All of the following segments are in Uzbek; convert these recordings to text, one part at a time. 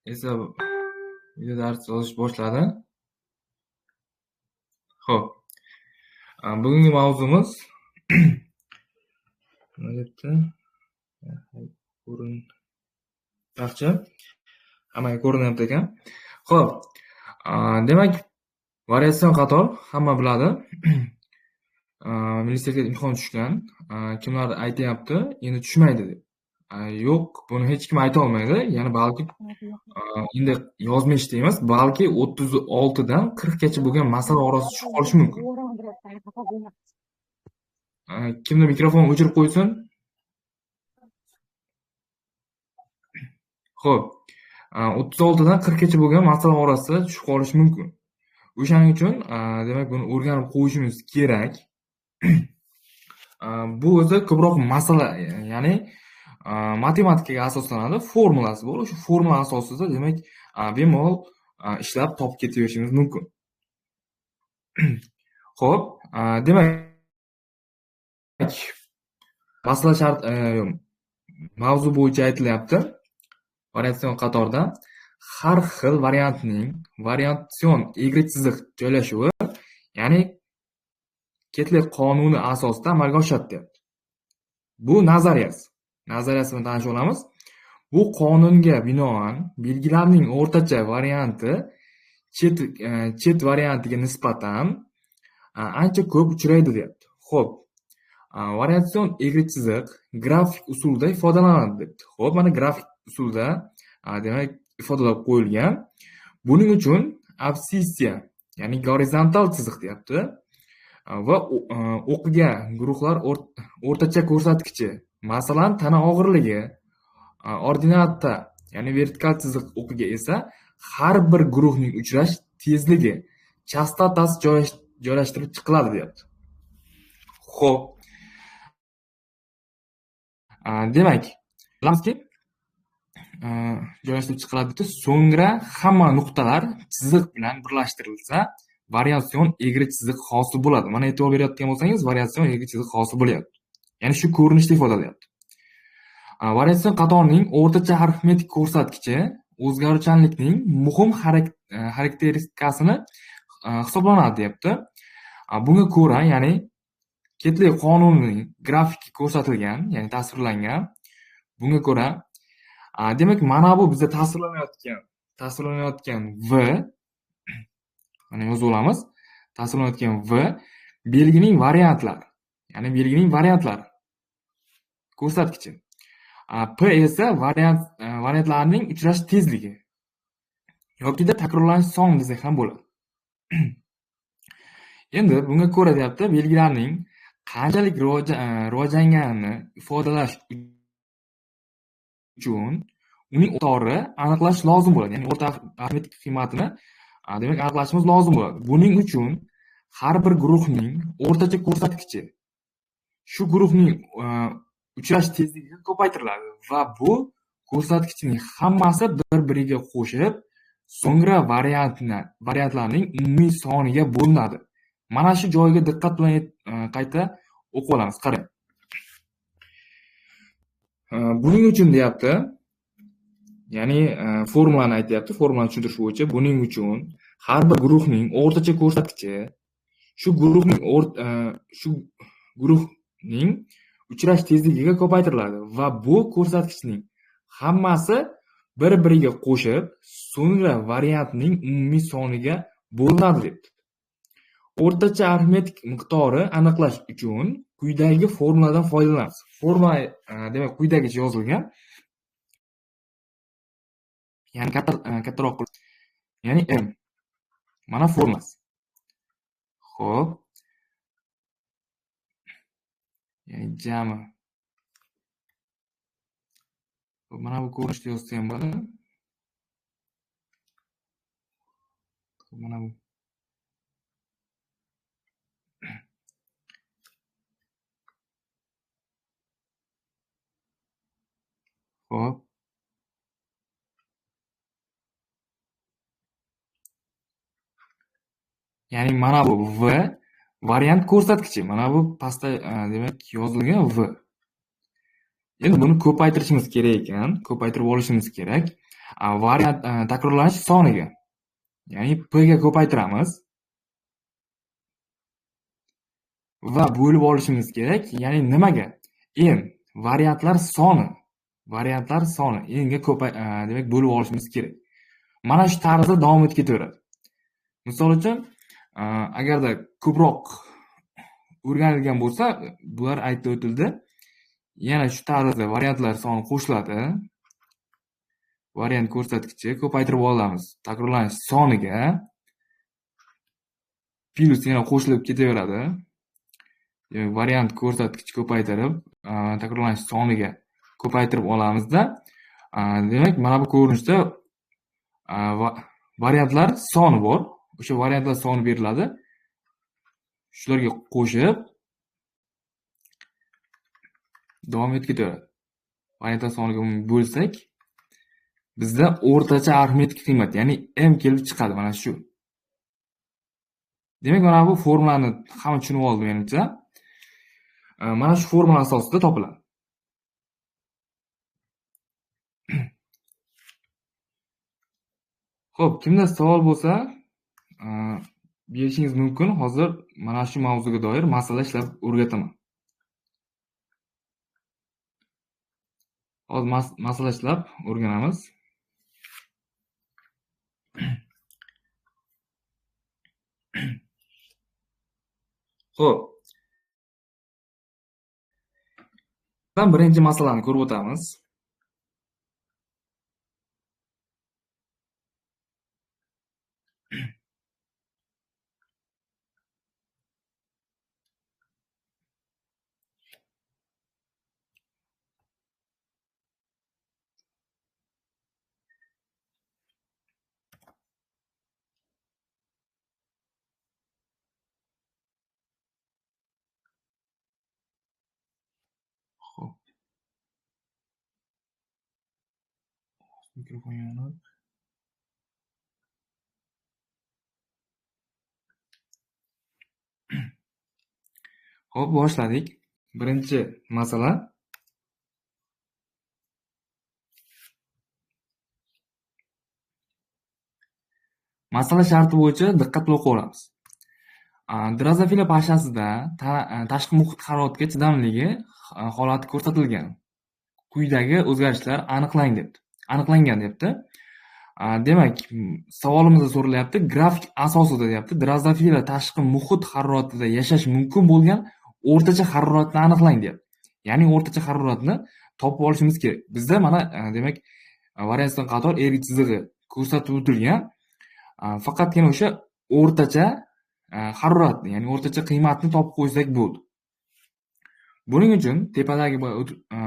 esa video dars yozish boshladi. Xo'p, bugungi mavzumiz nima debdi? Yaxshi, hammaga ko'rinyapti ekan. Xo'p, demak, variatsion qator hamma biladi. Universitetga imtihon tushgan, kimlar aytyapti, endi tushmaydi deb. Yo'q, buni hech kim ayta olmaydi. Ya'ni balki endi yozma emas, balki 36 dan 40 gacha bo'lgan masala orasida tushib qolishi mumkin. Kimni mikrofon o'chirib qo'ysin? Xo'p, 36 dan 40 gacha bo'lgan masala orasida tushib qolishi mumkin. O'shaning uchun demak buni o'rganib qo'yishimiz kerak. Bu o'zi ko'proq masala, ya'ni matematikaga asoslanadi, formulasi bor. O'sha formula asosida demak bemalol ishlab topib ketaverishimiz mumkin. Xo'p, demak masala shart mavzu bo'yicha aytilyapti. Variatsion qatorda har xil variantning variatsion egri chiziq joylashuvi, ya'ni Ketler qonuni asosida amalga oshadi deyapti. Bu nazariyasi bilan tanishib olamiz. Bu qonunga binoan belgilarning o'rtacha varianti chet variantiga nisbatan ancha ko'p uchraydi deyapti. Xo'p, variatsion egri chiziq grafik usulida ifodalanadi debdi. Xo'p, mana grafik usulda demak ifodalab qo'yilgan. Buning uchun absissiya, ya'ni gorizontal chiziq deyapti. Va o'qiga guruhlar o'rtacha ko'rsatkichi, masalan tana og'irligi, ordinatda, ya'ni vertikal chiziq o'qiga esa har bir guruhning uchrash tezligi, chastotasi joylashtirib chiqiladi deyapti. Xo'p, demak bilamizki joylashtirib chiqiladi deb, so'ngra hamma nuqtalar chiziq bilan birlashtirilsa variatsion egri chiziq hosil bo'ladi. Mana e'tibor berayotgan bo'lsangiz, variatsion egri chiziq hosil bo'lyapti. Ya'ni shu ko'rinishda ifodalayapti. Variatsion qatorning o'rtacha arifmetik ko'rsatkichi o'zgaruvchanlikning muhim xarakteristikasini hisoblanadi deyapti. Bunga ko'ra, ya'ni Ketler qonunining grafiki ko'rsatilgan, ya'ni tasvirlangan. Bunga ko'ra, demak mana bu bizda tasvirlanayotgan V, mana yozib olamiz. Tasvirlanayotgan V belgining variantlari, ya'ni belgining variantlari ko'rsatkichi. P esa variantlarning uchrash tezligi yokida takrorlanish soni desak ham bo'ladi. Endi bunga ko'ra deyapti, belgilarning qanchalik rivojlanganini ifodalash uchun uning o'rtog'i aniqlash lozim bo'ladi. Ya'ni o'rta arifmetik qiymatini demak aniqlashimiz lozim bo'ladi. Buning uchun har bir guruhning o'rtacha ko'rsatkichi shu guruhning uchrash tezligiga ko'paytiriladi va bu ko'rsatkichning hammasi bir-biriga qo'shib, so'ngra variantlarning umumiy soniga bo'linadi. Mana shu joyga diqqat bilan qayta o'qib olamiz. Qarang. Buning uchun deyapti, ya'ni formulani aytyapti. Formulani tushuntirish bo'yicha buning uchun har bir guruhning o'rtacha ko'rsatkichi shu guruhning uchrash tezligiga ko'paytiriladi va bu ko'rsatkichning hammasi bir-biriga qo'shib, so'ngra variantning umumiy soniga bo'linadi debdi. O'rtacha arifmetik miqdori aniqlash uchun quyidagi formuladan foydalanamiz. Formula demak quyidagicha yozilgan. Ya'ni kattaroq qilib, ya'ni m. Mana formulasi. Xo'p. Ya'ni jami. Mana bu ko'rinishda yozsa ham bo'ladi. Mana bu. Xo'p. Ya'ni mana bu V variant ko'rsatkichi. Mana bu pastda demak yozilgan V. Endi buni ko'paytirishimiz kerak ekan, ko'paytirib olishimiz kerak. variant takrorlanish soniga, ya'ni p ga ko'paytiramiz va bo'lib olishimiz kerak. Ya'ni nimaga? N variantlar soni n ga demak bo'lib olishimiz kerak. Mana shu tarzda davom etib ketaveradi. Misol uchun, agarda ko'proq o'rganilgan bo'lsa, bular aytib o'tildi. Yana shu tarzda variantlar soni qo'shiladi. Variant ko'rsatkichi ko'paytirib olamiz takrorlanish soniga. Plus yana qo'shilib ketaveradi. Demak, variant ko'rsatkichi ko'paytirib, takrorlanish soniga ko'paytirib olamizda, demak, mana bu ko'rinishda variantlar soni bor. O'sha variantlar soni beriladi. Shularga qo'shib davom etib ketaveradi. Variantlar soniga bo'lsak, bizda o'rtacha arifmetik qiymat, ya'ni m kelib chiqadi. Mana shu. Demak, mana bu formulani hamma tushunib oldi menimcha. Mana shu formula asosida topiladi. Xo'p, kimda savol bo'lsa, berishingiz mumkin. Hozir mana shu mavzuga doir masala ishlab o'rgataman. Hozir masala ishlab o'rganamiz. Xo'p. Birinchi masalani ko'rib o'tamiz. Xo'p. Mikrofon yonib. Xo'p, boshladik. Birinchi masala. Masala sharti bo'yicha diqqat bilan o'qib Drozofila pashasida tashqi muhit haroratiga chidamligi holati ko'rsatilgan. Quyidagi o'zgarishlar aniqlangan debdi. Demak, savolimizda so'ralyapti, grafik asosida deyapti, drozofila tashqi muhit haroratida yashash mumkin bo'lgan o'rtacha haroratni aniqlang deyapti. Ya'ni o'rtacha haroratni topib olishimiz kerak. Bizda mana demak, variatsiyadan qator egri chizig'i ko'rsatib o'tilgan. Faqatgina o'sha o'rtacha haroratni, ya'ni o'rtacha qiymatni topib qo'ysak bo'ldi. Buning uchun tepadagi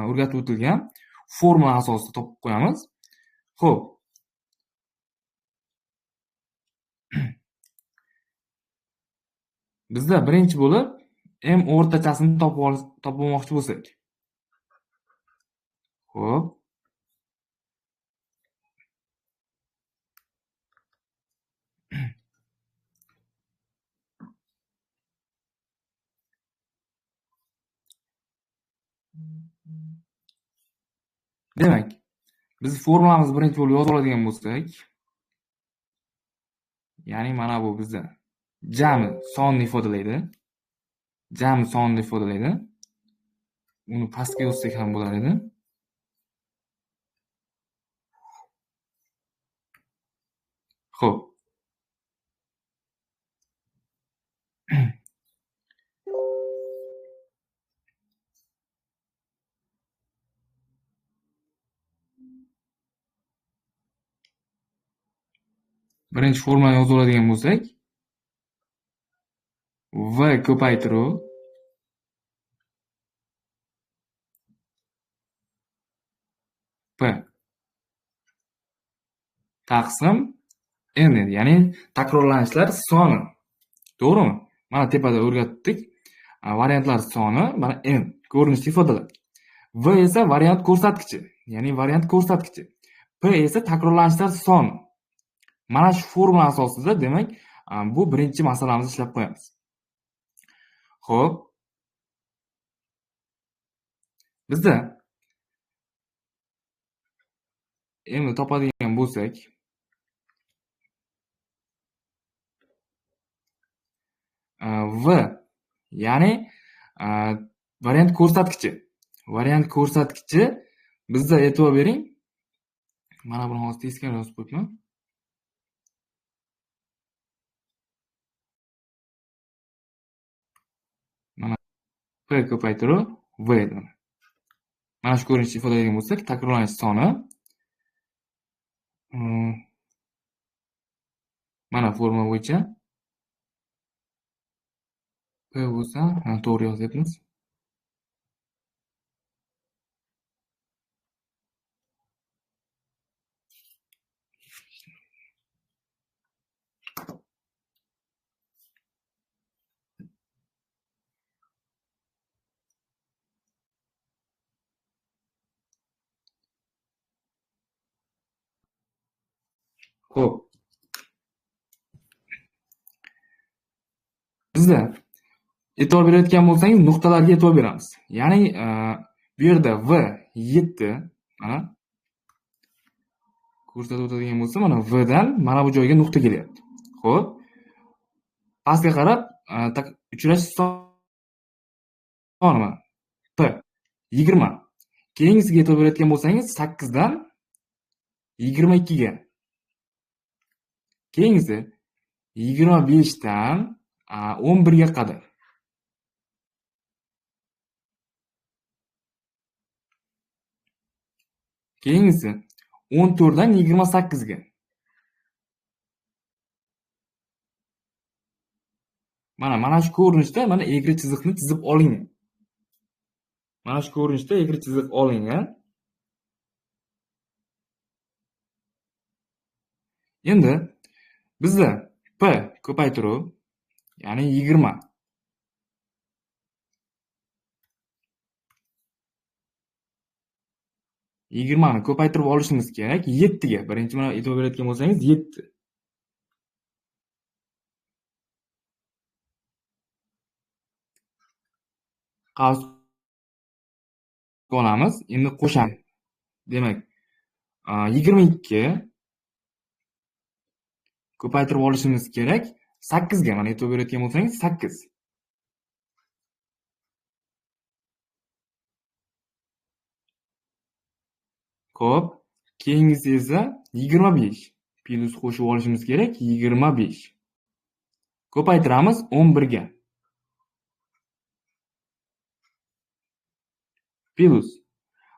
o'rgatib o'tilgan formula asosida topib qo'yamiz. Xo'p. Bizda birinchi bo'lib m o'rtachasini topmoqchi bo'lsak. Xo'p. Demak, biz formulamizni birinchi bo'lib yoza oladigan bo'lsak, ya'ni mana bu bizda jami sonni ifodalaydi. Uni pastga yozsak ham bo'lar edi. Xo'p. Birinchi formulani yoza oladigan bo'lsak, v ko'paytiruv p taqsim n edi, ya'ni takrorlanishlar soni. To'g'rimi? Mana tepada o'rgatdik. Variantlar soni mana n ko'rinishda ifodaladi. V esa variant ko'rsatkichi, ya'ni variant ko'rsatkichi. P esa takrorlanishlar soni. Mana shu formula asosida, demak, bu birinchi masalamizni ishlab qo'yamiz. Xo'p. Bizda endi topadigan bo'lsak, v ya'ni variant ko'rsatkichi. Variant ko'rsatkichi bizda e'tibor bering. Mana buni hozir teskari yozib qo'yibman. Mana p ko'paytiruv v edi. Mana shu ko'rinishda ifodalagan bo'lsak, takrorlanish soni mana formula bo'yicha p bo'lsa, to'g'ri yozyapmiz. Xo'p. Bizda e'tibor berayotgan bo'lsangiz, nuqtalarga e'tibor beramiz. Ya'ni bu yerda v 7 mana ko'rsatib o'tadigan bo'lsa, mana v dan mana bu joyga nuqta kelyapti. Xo'p. Pastga qarab uchrashish soni p 20. Keyingisiga e'tibor berayotgan bo'lsangiz, 8 dan 22 ga. Keyingisi 25 dan 11 ga qadar. Keyingisi 14 dan 28 ga. Mana shu ko'rinishda mana egri chiziqni chizib oling. Mana shu ko'rinishda egri chiziq olingan. Endi bizda p ko'paytiruv, ya'ni 20. Ni ko'paytirib olishimiz kerak 7 ga. Birinchi mana e'tibor berayotgan bo'lsangiz 7. Qavs olamiz. Endi qo'shamiz. Demak, 22 ko'paytirib olishimiz kerak 8 ga. Mana e'tibor berayotgan bo'lsangiz 8. Xo'p, keyingisi esa 25. Plus qo'shib olishimiz kerak 25. Ko'paytiramiz 11 ga. Plus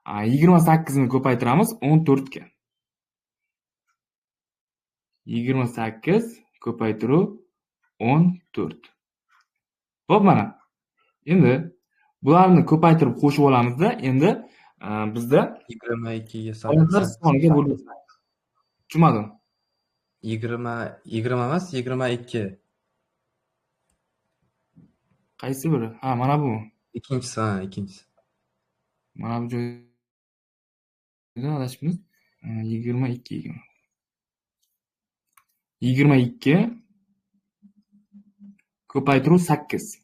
28 ni ko'paytiramiz 14 ga. 28 ko'paytiruv 14. Xo'p, mana. Endi bularni ko'paytirib qo'shib olamizda, endi bizda 22 ga variantlar soniga bo'lib. Tushunmadim. 20 emas, 22. Qaysi biri? Ha, mana bu. Ikkinchisi, ikkinchisi. Mana bu joyda adashibmiz. 22. 22 ko'paytiruv 8.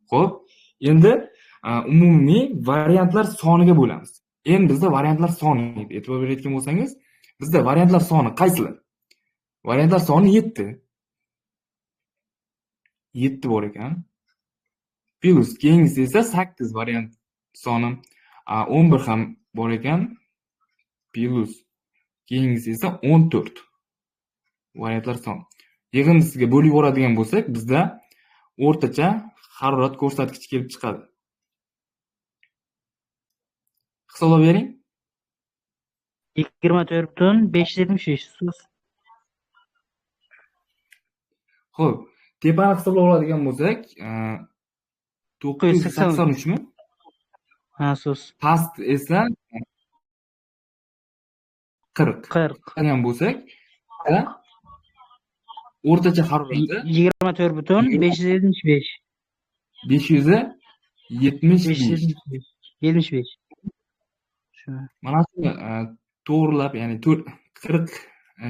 Xo'p, endi umumiy variantlar soniga bo'lamiz. Endi bizda variantlar soni e'tibor berayotgan bo'lsangiz, bizda variantlar soni qaysilar? Variantlar soni 7. 7 bor ekan. Plus keyingisi esa 8 variant soni. 11 ham bor ekan. Plus keyingisi esa 14. Variantlar soni. Yig'indisiga bo'lib yuboradigan bo'lsak, bizda o'rtacha harorat ko'rsatkichi kelib chiqadi. Hisoblab bering. 24,575 so'z. Xo'p, tepani hisoblab oladigan bo'lsak, 983 mi? Ha, so'z. Past esa 40. 40. Qilgan bo'lsak, o'rtacha harorati 24,575. 575. 75. Shu. Mana shuni to'g'rilab, ya'ni 40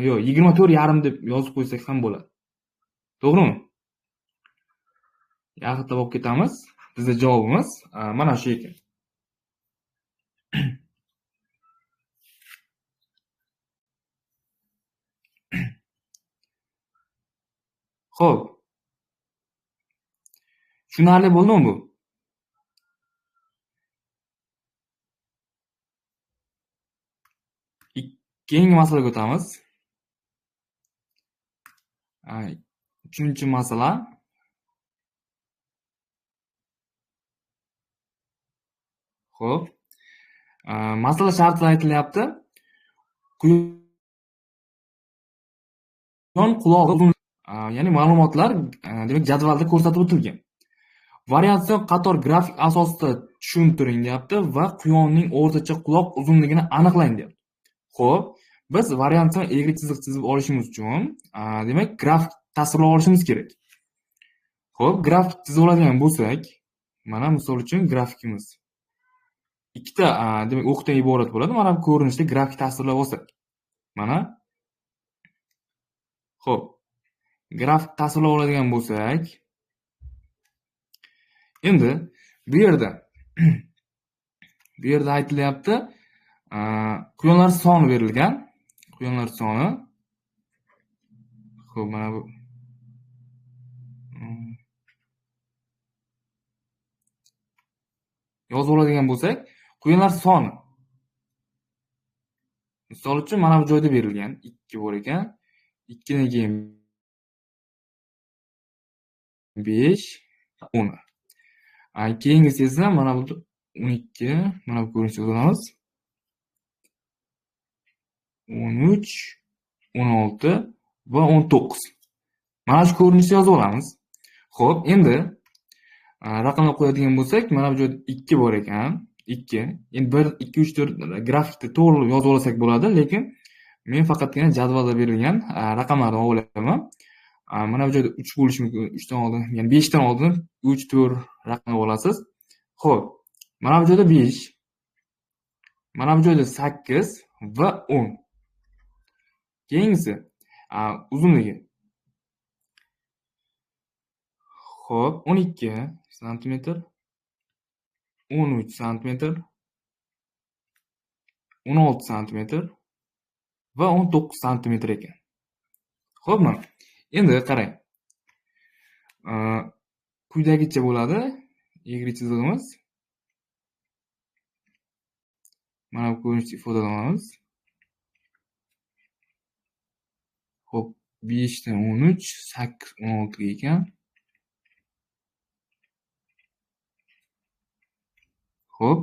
yo'q, 24,5 deb yozib qo'ysak ham bo'ladi. To'g'rimi? Yaxlitlab olib ketamiz. Bizda javobimiz mana shu ekan. Xo'p. Tushunarli bo'ldimi bu? Keyingi masalaga o'tamiz. 3-masala. Xo'p. Masala shartida aytilyapti. Quyon qulog'i uzun, ya'ni ma'lumotlar demak jadvalda ko'rsatib o'tilgan. Variatsion qator grafik asosida tushuntiring deyapti va quyonning o'rtacha quloq uzunligini aniqlang deyapti. Xo'p, biz variatsion egri chiziq chizib olishimiz uchun demak grafik tasvirlab olishimiz kerak. Xo'p, grafik chizib oladigan bo'lsak, mana misol uchun grafikimiz ikkita demak o'qdan iborat bo'ladi. Mana bu ko'rinishda grafik tasvirlab olsak. Mana. Xo'p. Grafik tasvirlab oladigan bo'lsak, endi bu yerda aytilyapti, quyonlar soni berilgan. Quyonlar soni. Xo'p, mana bu yozib oladigan bo'lsak, quyonlar soni. Misol uchun mana bu joyda berilgan 2 bor ekan. 2 dan keyin 5, 10. Keyingisi esa mana bu 12, mana bu ko'rinishda yozamiz. 13, 16 va 19. Mana shu ko'rinishda yozib olamiz. Xo'p, endi raqamlar qo'yadigan bo'lsak, mana bu joyda 2 bor ekan. 2. Endi 1, 2, 3, 4 grafikda to'g'ri yozib olsak bo'ladi, lekin men faqatgina jadvalda berilgan raqamlarni olyapman. Mana bu joyda 3 bo'lishi mumkin. 3 dan oldin, ya'ni 5 dan oldin 3, 4 raqamni olasiz. Xo'p, mana bu joyda 5. Mana bu joyda 8 va 10. Keyingisi uzunligi. Xo'p, 12 sm, 13 sm, 16 sm va 19 sm ekan. Xo'p, mana. Endi qarang. Quyidagicha bo'ladi egri chizig'imiz. Mana bu ko'rinishda ifodalanamiz. Xo'p, 5 dan 13, 8, 16 ga ekan. Xo'p.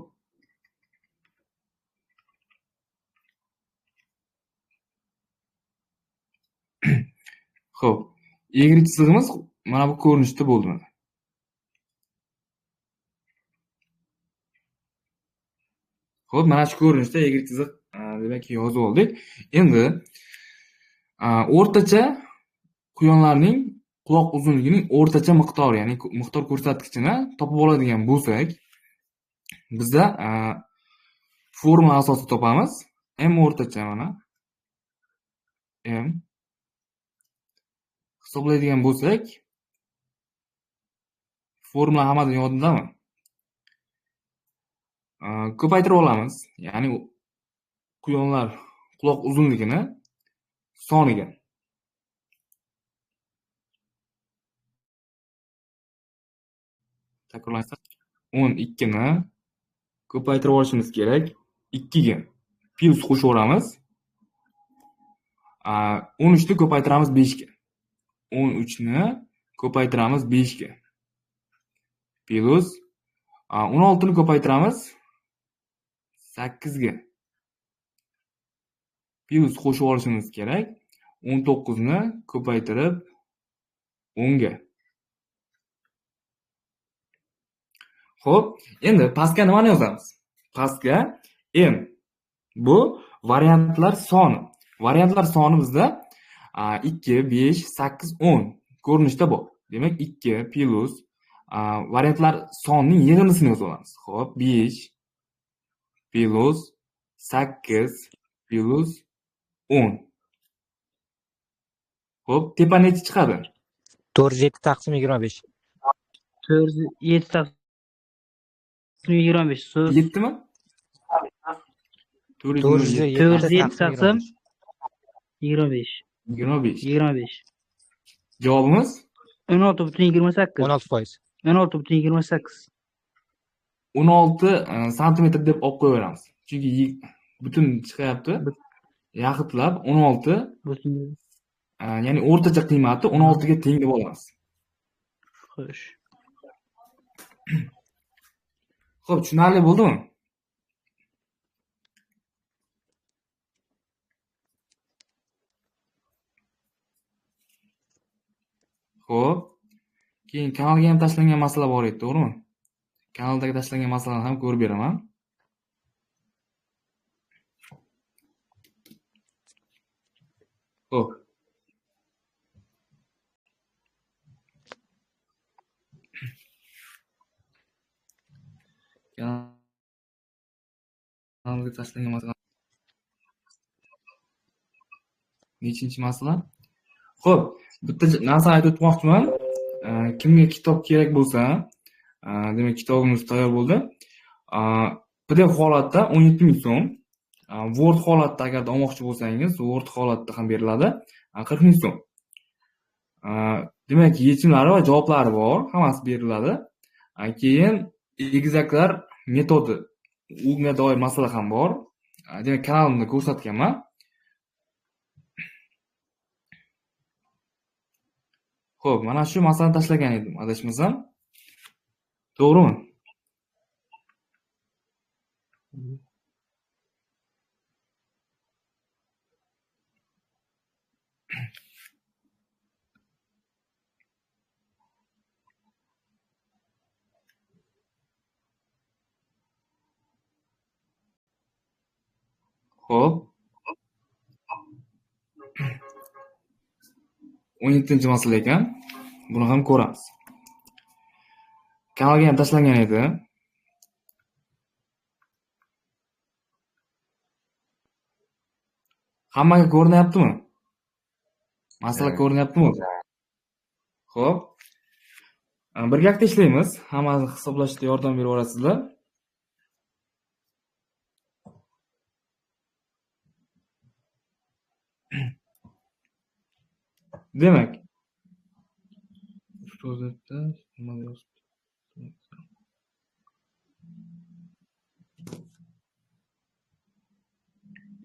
Xo'p, egri chizig'imiz mana bu ko'rinishda bo'ldi mana. Xo'p, mana shu ko'rinishda egri chiziq demak yozib oldik. Endi o'rtacha quyonlarning quloq uzunligining o'rtacha miqdori, ya'ni miqdor ko'rsatkichini topib oladigan bo'lsak, bizda formula asosida topamiz. M o'rtacha mana. M hisoblaydigan bo'lsak, formula hammadan yodidami? Ko'paytirib olamiz. Ya'ni quyonlar quloq uzunligini soniga. Takrorlaysak, 12 ni ko'paytirib olishimiz kerak 2 ga. Plus qo'shib olamiz. 13 ni ko'paytiramiz 5 ga. 13 ni ko'paytiramiz 5 ga. Plus 16 ni ko'paytiramiz 8 ga. Plus qo'shib olishimiz kerak 19 ni ko'paytirib 10 ga. Xo'p, endi pastga nimani yozamiz? Pastga m. Bu variantlar soni. Variantlar soni bizda 2, 5, 8, 10 ko'rinishda bor. Demak 2 plus variantlar sonining yig'indisini yozib olamiz. Xo'p, 5 plus 8 plus 10. Xo'p, tepa necha chiqadi? 407 taqsim 25. 407 taqsim 25 so'z. Yetdimi? 407 taqsim 25. 25. 25. Javobimiz 16,28. 16%. 16,28. 16 santimetr deb olib qo'yaveramiz. Chunki butun chiqyapti. Yaxitlab 16, ya'ni o'rtacha qiymati 16 ga teng deb olamiz. Xo'sh. Xo'p, tushunarli bo'ldimi? Xo'p. Keyin kanalga ham tashlangan masala bor edi, to'g'rimi? Kanaldagi tashlangan masalani ham ko'rib beraman. Xo'p. Kanalga tashlangan masala. Nechinchi masala? Xo'p, bitta narsani aytib o'tmoqchiman. Kimga kitob kerak bo'lsa, demak kitobimiz tayyor bo'ldi. PDF holatda 17 ming so'm. Word holatda agar olmoqchi bo'lsangiz, Word holatda ham beriladi. 40 ming so'm. Demak, yechimlari va javoblari bor, hammasi beriladi. Keyin egizaklar metodi, unga doir masala ham bor. Demak, kanalimda ko'rsatganman. Xo'p, mana shu masalani tashlagan edim, adashmasam. To'g'rimi? Xo'p. 17-masala ekan. Buni ham ko'ramiz. Kanalga ham tashlangan edi. Hammaga ko'rinyaptimi? Masala ko'rinyaptimi? Xo'p. Birgalikda ishlaymiz. Hammasini hisoblashda yordam berib o'rasizlar. Demak, ustozda nima yozibdi?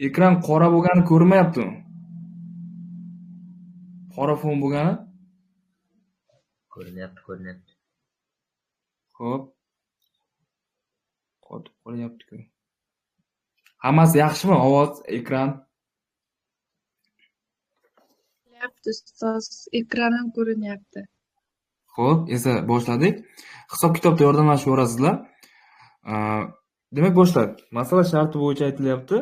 Ekran qora bo'lgani ko'rinmayaptimi? Qora fon bo'lgani? Ko'rinyapti. Xo'p. Qotib qolyapti-ku. Hammasi yaxshimi? Ovoz, ekran. Ustoz, ekran ham ko'rinyapti. Xo'p, esa boshladik. Hisob-kitobda yordamlashib o'rasizlar. Demak, boshladik. Masala sharti bo'yicha aytilyapti.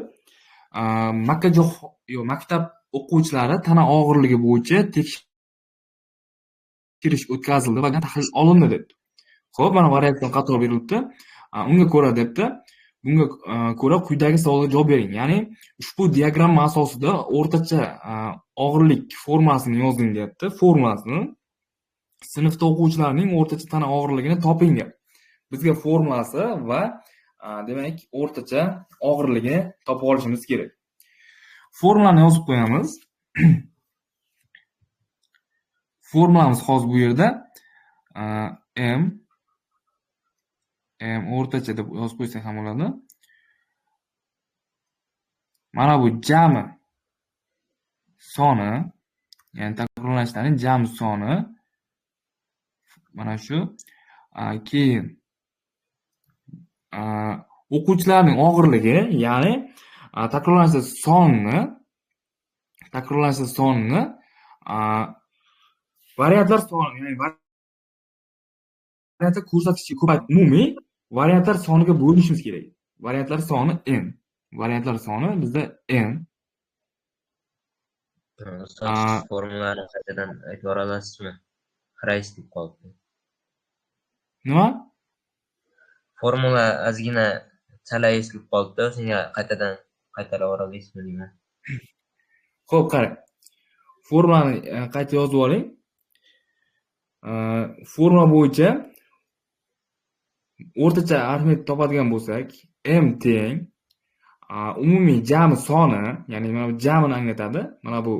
Maktab o'quvchilari tana og'irligi bo'yicha tekshirish o'tkazildi va tahlil olindi debdi. Xo'p, mana variantlar qator berilibdi. Unga ko'ra debdi. Bunga ko'ra quyidagi savolga javob bering. Ya'ni ushbu diagramma asosida o'rtacha og'irlik formulasini yozing deyapti. Formulasini sinfda o'quvchilarning o'rtacha tana og'irligini toping deyapti. Bizga formulasi va demak o'rtacha og'irligini topib olishimiz kerak. Formulani yozib qo'yamiz. Formulamiz hozir bu yerda m o'rtacha deb yozib qo'ysak ham bo'ladi. Mana bu jami soni, ya'ni takrorlanishlarning jami soni mana shu. Keyin o'quvchilarning og'irligi, ya'ni takrorlanishlar sonini variantlar soni, ya'ni variantlar ko'rsatkichi ko'payib umumiy variantlar soniga bo'lishimiz kerak. Variantlar soni n. Variantlar soni bizda n. Formulani qaytadan aytib olasizmi? Xarais deb qoldi. Nima? Formula ozgina chala eslib qoldi. Senga qaytara olasizmi deyman. Xo'p, qarang. Formulani qayta yozib oling. Formula bo'yicha o'rtacha arifmetik topadigan bo'lsak, m teng umumiy jami soni, ya'ni mana bu jamini anglatadi. Mana bu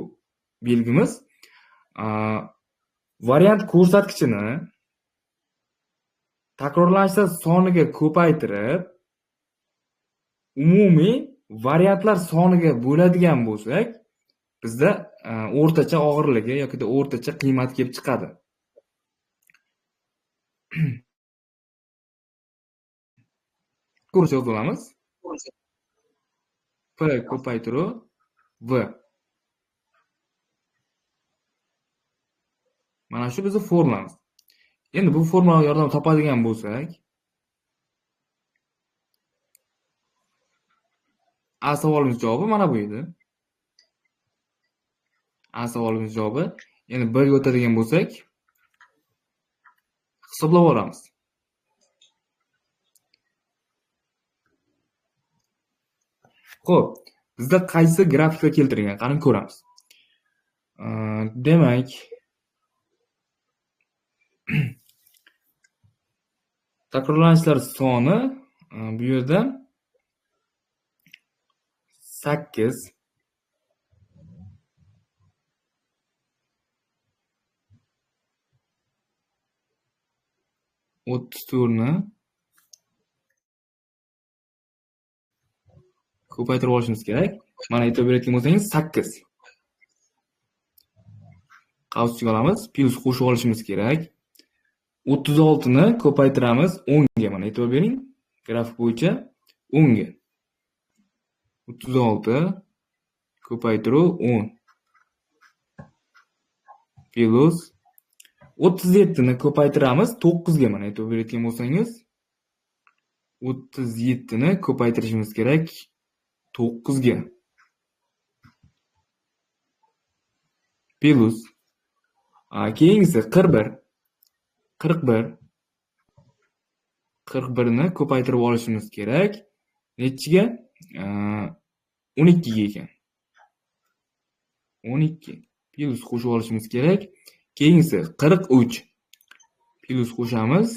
belgimiz variant ko'rsatkichini takrorlanishlar soniga ko'paytirib, umumiy variantlar soniga bo'ladigan bo'lsak, bizda o'rtacha og'irligi yoki o'rtacha qiymat kelib chiqadi. Ko'rishga olamiz. P ko'paytiruv V. Mana shu bizning formulamiz. Endi bu formula yordamida topadigan bo'lsak, A savolimiz javobi mana bu edi. A savolimiz javobi. Endi B ga o'tadigan bo'lsak, hisoblab olamiz. Xo'p, bizda qaysi grafikda keltirilgan? Qani ko'ramiz. Demak, takrorlanishlar soni bu yerda 8 34 ni ko'paytirib olishimiz kerak. Mana e'tibor bergan bo'lsangiz 8. Qavsga olamiz, plus qo'shib olishimiz kerak. 36 ni ko'paytiramiz 10 ga. Mana e'tibor bering. Grafik bo'yicha 10 ga. 36 ko'paytiruv 10 plus 37 ni ko'paytiramiz 9 ga. Mana e'tibor bergan bo'lsangiz 37 ni ko'paytirishimiz kerak 9 ga. Plus keyingisi 41 ni ko'paytirib olishimiz kerak nechiga? 12 ga ekan. 12 plus qo'shib olishimiz kerak. Keyingisi 43 plus qo'shamiz.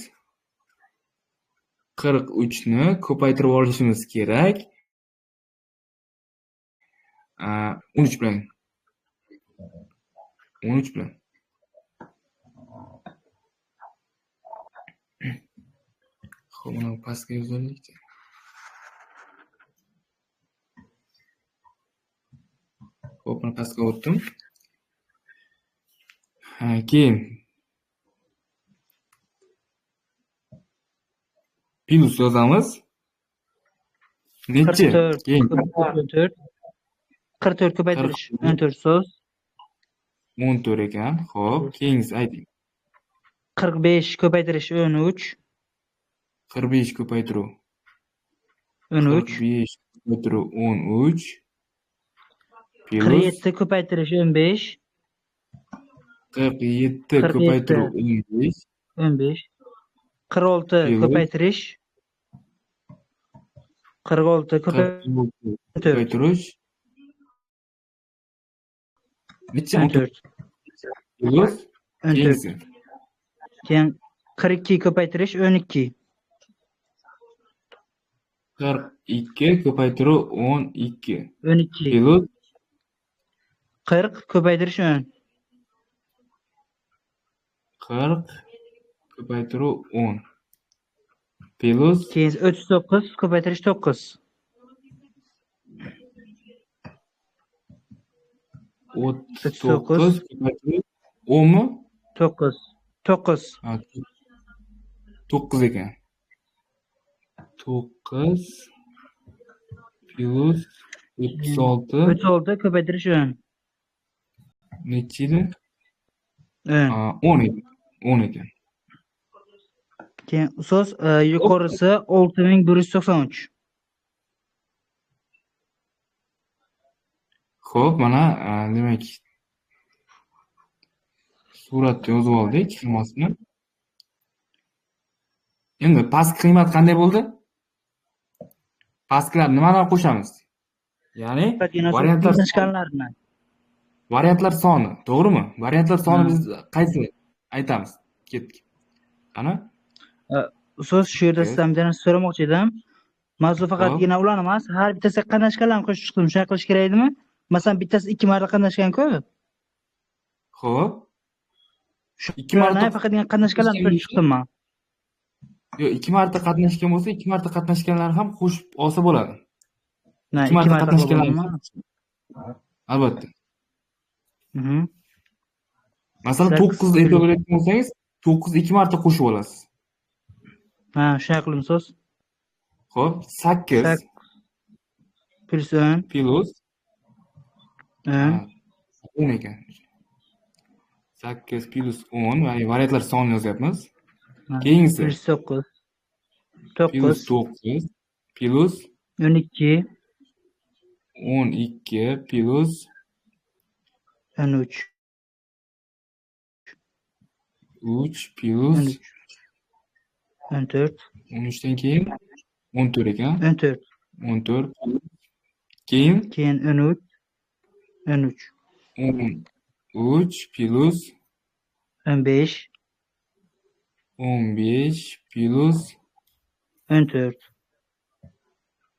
43 ni ko'paytirib olishimiz kerak 13 bilan. 13 bilan. Xo'p, buni pastga yozaylik. Xo'p, buni pastga o'tdim. Keyin plus yozamiz. Nechi? Keyin 44 ko'paytirish 14 so'z. 14 ekan. Xo'p, keyingisi ayting. 45 ko'paytirish 13. 45 ko'paytiruv 13. 45 ko'paytiruv 13 plus 47 ko'paytirish 15. 47 ko'paytiruv 15 15. 46 ko'paytirish 46 ko'paytirish necha? 14. Plus 14. Keyin 42 ko'paytirish 12. 42 ko'paytiruv 12 12. plus 40 ko'paytirish 10. 40 ko'paytiruv 10 plus Keyin 39 ko'paytirish 9. 39 ko'paytiruv 10 mi? 9. 9. 9 ekan. 9 plus 36 36 ko'paytirish 10. nechi edi? 10. 10 edi. 10 ekan. Keyin so'z yuqorisi 6193. Xo'p, mana demak suratda yozib oldik xilmasini. Endi pastki qiymat qanday bo'ldi? Pastkilar nimalar qo'shamiz? Ya'ni variantlar soni, to'g'rimi? Variantlar soni biz qaysi aytamiz? Ketdik. Qani? So'z shu yerda sizdan bir narsa so'ramoqchi edim. Mavzu faqatgina ular emas, har bittasiga qatnashganlarni qo'shib chiqdim. Shunday qilish kerak edimi? Masalan, bittasi 2 marta qatnashgan-ku. Xo'p. 2 marta faqatgina qatnashganlarni ko'rib chiqdim man. yo'q, 2 marta qatnashgan bo'lsa, 2 marta qatnashganlarni ham qo'shib olsa bo'ladi. Na, 2 marta qatnashganlar bo'ladimi? albatta. Mhm. Masalan, 9 ni e'tibor beradigan bo'lsangiz, 9 2 marta qo'shib olasiz. Ha, shunday qildim so'z. Xo'p, 8 Plus 10, plus 10, 10 ekan. 8 plus 10, ya'ni variantlar sonini yozyapmiz. Keyingisi plus 9, plus 9, 9 plus 12, 12 plus 13, 3 plus 14, 13 dan keyin 14 ekan. 14, 14 keyin keyin 13, 13, 13 plus 15, 15 plus 14,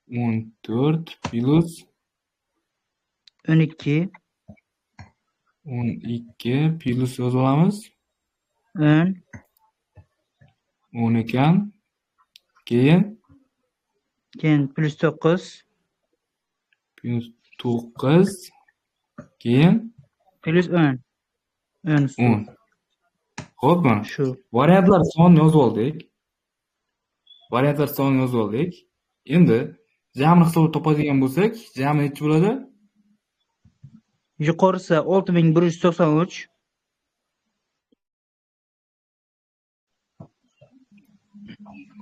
14 plus 12, 12 plus yozib olamiz. 10, 10 ekan. Keyin plus 9, plus 9 keyin plus 10. 10 10. Xo'p, mana shu. variantlar sonini yozib oldik. Variantlar sonini yozib oldik. Endi jamni hisobini topadigan bo'lsak, jami necha bo'ladi? Yuqorisi 6193,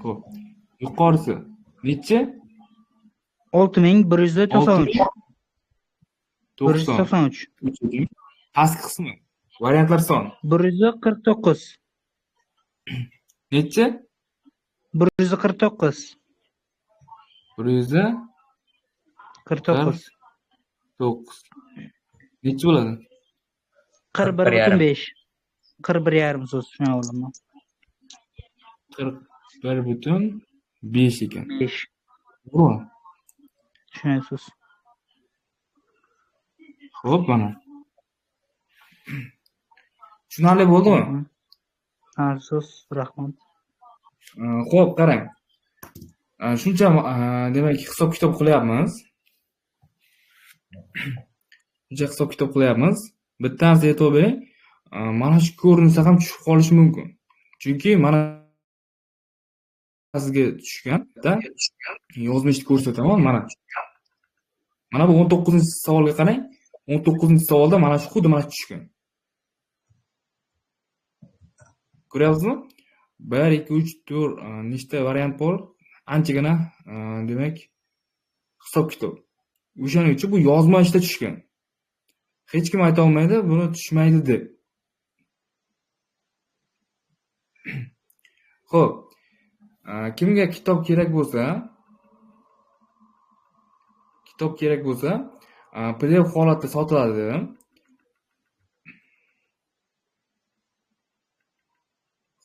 Xo'p. Yuqorisi necha? 6193. 90. 193. Pastki qismi. Variantlar soni 149. necha? 149. 149. 49. Necha bo'ladi? 41.5. 41,5 so'z shunday olaman. 41.5 ekan. 5. To'g'rimi? Shunday so'z. Xo'p, mana. Tushunarli bo'ldimi? Ha, so'z, rahmat. Xo'p, qarang. Shuncha demak hisob kitob qilyapmiz. Bitta narsa e'tibor bering. Mana shu ko'rinsa ham tushib qolishi mumkin. Chunki mana sizga tushganda yozmishni ko'rsataman, mana. Mana bu 19-savolga qarang. 19-savolda mana shu xuddi mana shu tushgan. Ko'ryapsizmi? 1 2 3 4 nechta variant bor? Anchagina demak hisob kitob. O'shaning uchun bu yozma ishda tushgan. Hech kim ayta olmaydi, buni tushmaydi deb. Xo'p. Kimga kitob kerak bo'lsa, PDF holatda sotiladi.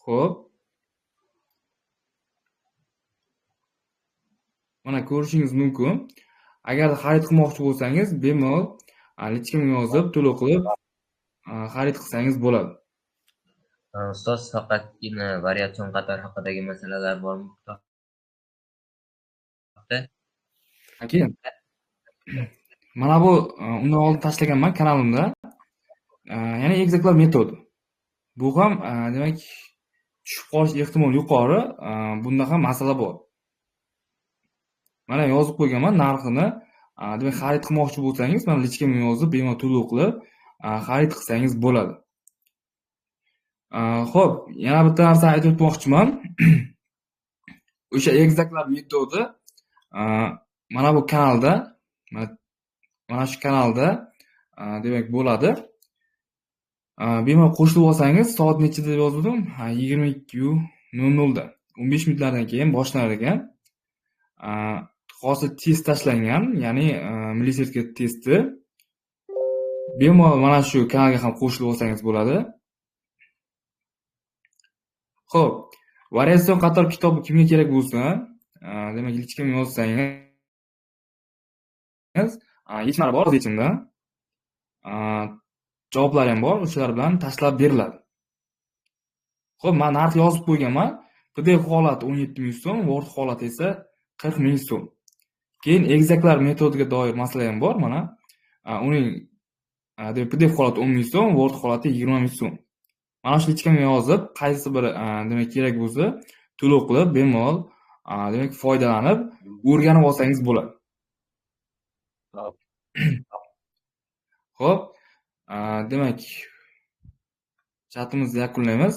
Xo'p. Mana ko'rishingiz mumkin. Agar xarid qilmoqchi bo'lsangiz, bemalol lichkamga yozib, to'lov qilib xarid qilsangiz bo'ladi. Ustoz, faqatgina variatsion qator haqidagi masalalar bormi? Keyin mana bu undan oldin tashlaganman kanalimda. Ya'ni egizaklar metodi. Bu ham demak tushib qolish ehtimoli yuqori. Bunda ham masala bor. Mana yozib qo'yganman narxini. Demak xarid qilmoqchi bo'lsangiz, mana lichkamga yozib, bemalol to'lov qilib xarid qilsangiz bo'ladi. Xo'p, yana bitta narsa aytib o'tmoqchiman. O'sha egizaklar metodi mana bu kanalda, mana shu kanalda demak bo'ladi. Bemalol qo'shilib olsangiz, soat nechida deb yozdim? 22:00 da. 15 minutlardan keyin boshlanar ekan. Hozir test tashlangan, ya'ni milliy sertifikat testi. Bemalol mana shu kanalga ham qo'shilib olsangiz bo'ladi. Xo'p, variatsion qator kitobi kimga kerak bo'lsa, demak lichkamga yozsangiz, yechimlar bor yechimda. Javoblar ham bor, o'shalar bilan tashlab beriladi. Xo'p, men narx yozib qo'yganman. PDF holati 17 ming so'm, Word holati esa 40 ming so'm. Keyin egizaklar metodiga doir masala ham bor mana. Uning PDF holati 10 ming so'm, Word holati 20 ming so'm. Mana shu ichkamga yozib, qaysi biri demak kerak bo'lsa, to'lov qilib, bemalol demak foydalanib, o'rganib olsangiz bo'ladi. Xo'p, demak chatimizni yakunlaymiz.